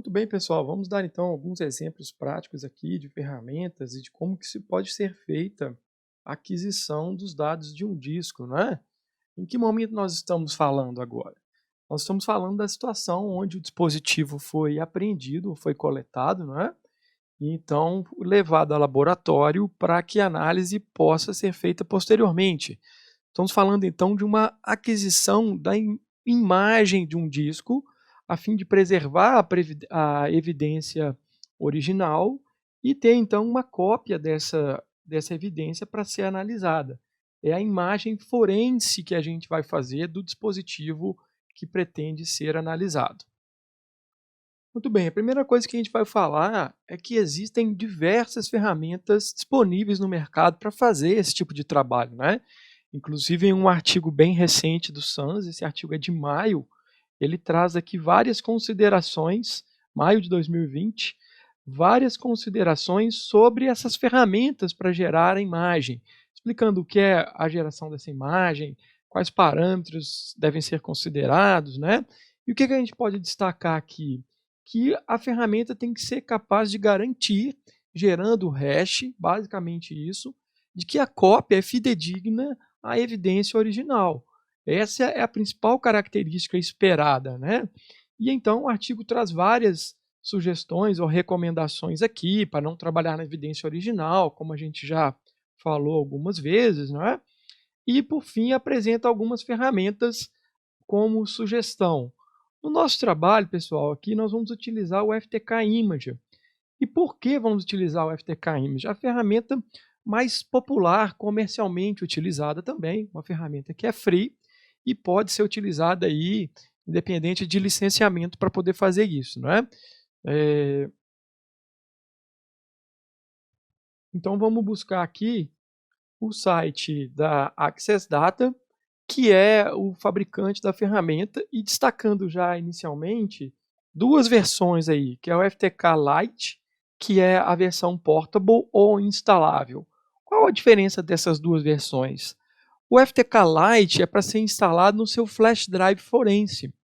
Muito bem, pessoal. Vamos dar então alguns exemplos práticos aqui de ferramentas e de como que se pode ser feita a aquisição dos dados de um disco, né? Em que momento nós estamos falando agora? Nós estamos falando da situação onde o dispositivo foi apreendido, foi coletado, né? E então levado ao laboratório para que a análise possa ser feita posteriormente. Estamos falando então de uma aquisição da imagem de um disco, a fim de preservar a evidência original e ter então uma cópia dessa evidência para ser analisada. É a imagem forense que a gente vai fazer do dispositivo que pretende ser analisado. Muito bem, a primeira coisa que a gente vai falar é que existem diversas ferramentas disponíveis no mercado para fazer esse tipo de trabalho, né? Inclusive em um artigo bem recente do SANS, esse artigo é de maio, ele traz aqui várias considerações, maio de 2020, várias considerações sobre essas ferramentas para gerar a imagem, explicando o que é a geração dessa imagem, quais parâmetros devem ser considerados, né? E o que a gente pode destacar aqui? Que a ferramenta tem que ser capaz de garantir, gerando o hash, basicamente isso, de que a cópia é fidedigna à evidência original. Essa é a principal característica esperada, né? E então o artigo traz várias sugestões ou recomendações aqui para não trabalhar na evidência original, como a gente já falou algumas vezes, não é? E por fim apresenta algumas ferramentas como sugestão. No nosso trabalho, pessoal, aqui nós vamos utilizar o FTK Imager. E por que vamos utilizar o FTK Imager? A ferramenta mais popular, comercialmente utilizada também, uma ferramenta que é free e pode ser utilizada aí, independente de licenciamento, para poder fazer isso, não é? Então vamos buscar aqui o site da Access Data, que é o fabricante da ferramenta, e destacando já inicialmente duas versões aí, que é o FTK Lite, que é a versão portable ou instalável. Qual a diferença dessas duas versões? O FTK Lite é para ser instalado no seu flash drive forense.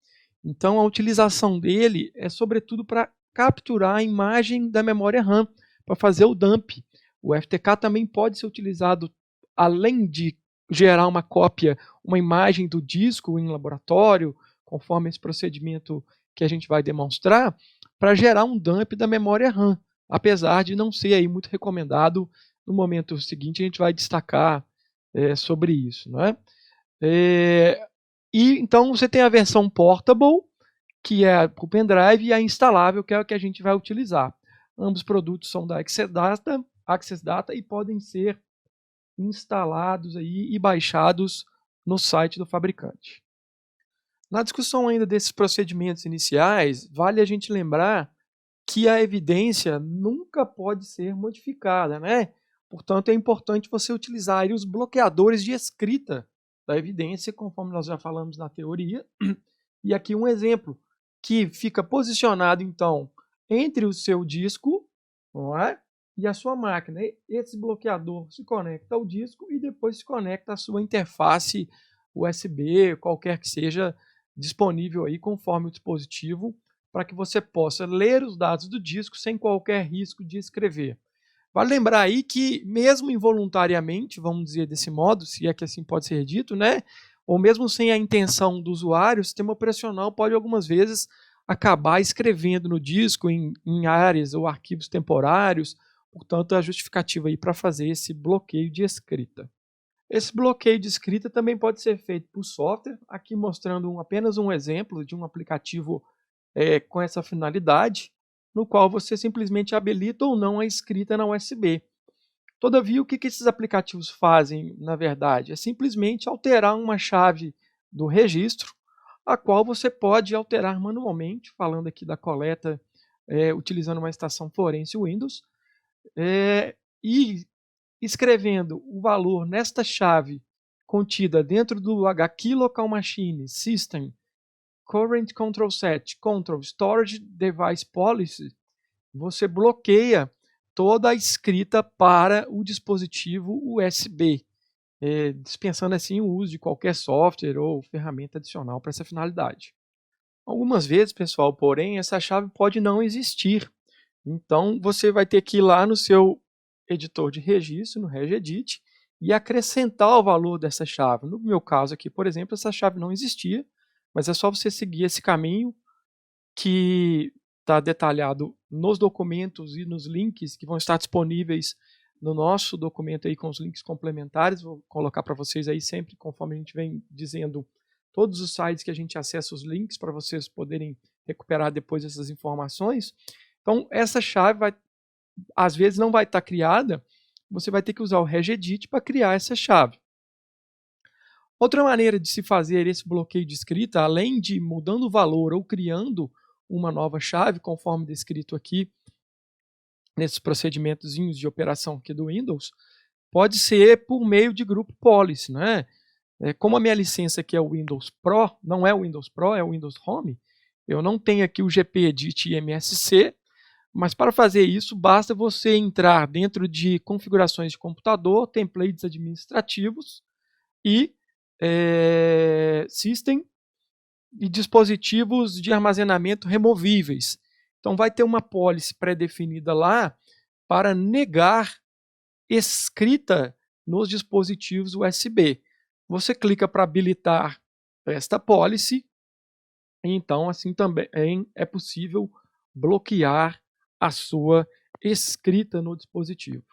Então a utilização dele é sobretudo para capturar a imagem da memória RAM, para fazer o dump. O FTK também pode ser utilizado, além de gerar uma cópia, uma imagem do disco em laboratório, conforme esse procedimento que a gente vai demonstrar, para gerar um dump da memória RAM, apesar de não ser aí muito recomendado. No momento seguinte a gente vai destacar sobre isso, não é? E então você tem a versão portable, que é o pendrive, e a instalável, que é a que a gente vai utilizar. Ambos produtos são da Access Data e podem ser instalados aí e baixados no site do fabricante. Na discussão ainda desses procedimentos iniciais, vale a gente lembrar que a evidência nunca pode ser modificada, né? Portanto, é importante você utilizar aí os bloqueadores de escrita da evidência, conforme nós já falamos na teoria. E aqui um exemplo, que fica posicionado, então, entre o seu disco, não é? E a sua máquina. Esse bloqueador se conecta ao disco e depois se conecta à sua interface USB, qualquer que seja disponível aí, conforme o dispositivo, para que você possa ler os dados do disco sem qualquer risco de escrever. Vale lembrar aí que, mesmo involuntariamente, vamos dizer desse modo, se é que assim pode ser dito, né? Ou mesmo sem a intenção do usuário, o sistema operacional pode algumas vezes acabar escrevendo no disco em áreas ou arquivos temporários. Portanto, a justificativa aí para fazer esse bloqueio de escrita. Esse bloqueio de escrita também pode ser feito por software, aqui mostrando apenas um exemplo de um aplicativo com essa finalidade, no qual você simplesmente habilita ou não a escrita na USB. Todavia, o que esses aplicativos fazem, na verdade? É simplesmente alterar uma chave do registro, a qual você pode alterar manualmente, falando aqui da coleta, utilizando uma estação forense Windows, e escrevendo o valor nesta chave contida dentro do HKey Local Machine System Current Control Set Control Storage Device Policy, você bloqueia toda a escrita para o dispositivo USB, dispensando assim o uso de qualquer software ou ferramenta adicional para essa finalidade. Algumas vezes, pessoal, porém, essa chave pode não existir. Então, você vai ter que ir lá no seu editor de registro, no Regedit, e acrescentar o valor dessa chave. No meu caso aqui, por exemplo, essa chave não existia, mas é só você seguir esse caminho que está detalhado nos documentos e nos links que vão estar disponíveis no nosso documento aí com os links complementares. Vou colocar para vocês aí sempre, conforme a gente vem dizendo, todos os sites que a gente acessa os links para vocês poderem recuperar depois essas informações. Então, essa chave às vezes não vai estar criada, você vai ter que usar o Regedit para criar essa chave. Outra maneira de se fazer esse bloqueio de escrita, além de mudando o valor ou criando uma nova chave, conforme descrito aqui nesses procedimentos de operação aqui do Windows, pode ser por meio de grupo policy, né? Como a minha licença aqui é o Windows Pro, não é o Windows Pro, é o Windows Home, eu não tenho aqui o GPedit MSC, mas para fazer isso, basta você entrar dentro de configurações de computador, templates administrativos e System e dispositivos de armazenamento removíveis. Então vai ter uma policy pré-definida lá para negar escrita nos dispositivos USB. Você clica para habilitar esta policy e então assim também é possível bloquear a sua escrita no dispositivo.